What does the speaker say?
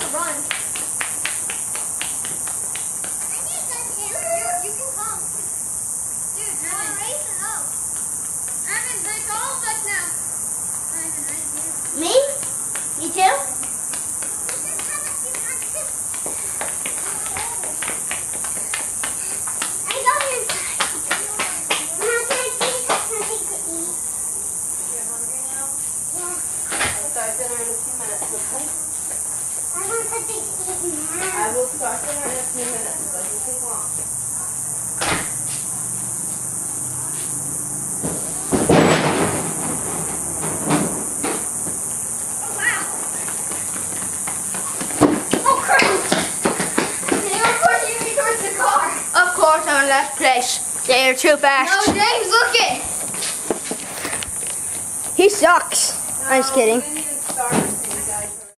to run. You can come. Dude, Driven. Racing up. Evan, it's all of us now. Me? You too? Start dinner in a few minutes, okay? I want something to eat now. I will start dinner in a few minutes. It doesn't take long. Oh, wow. Oh, crap. Can you push me towards the car? Of course, I'm in last place. They are too fast. No, James, look it. He sucks. I'm just kidding.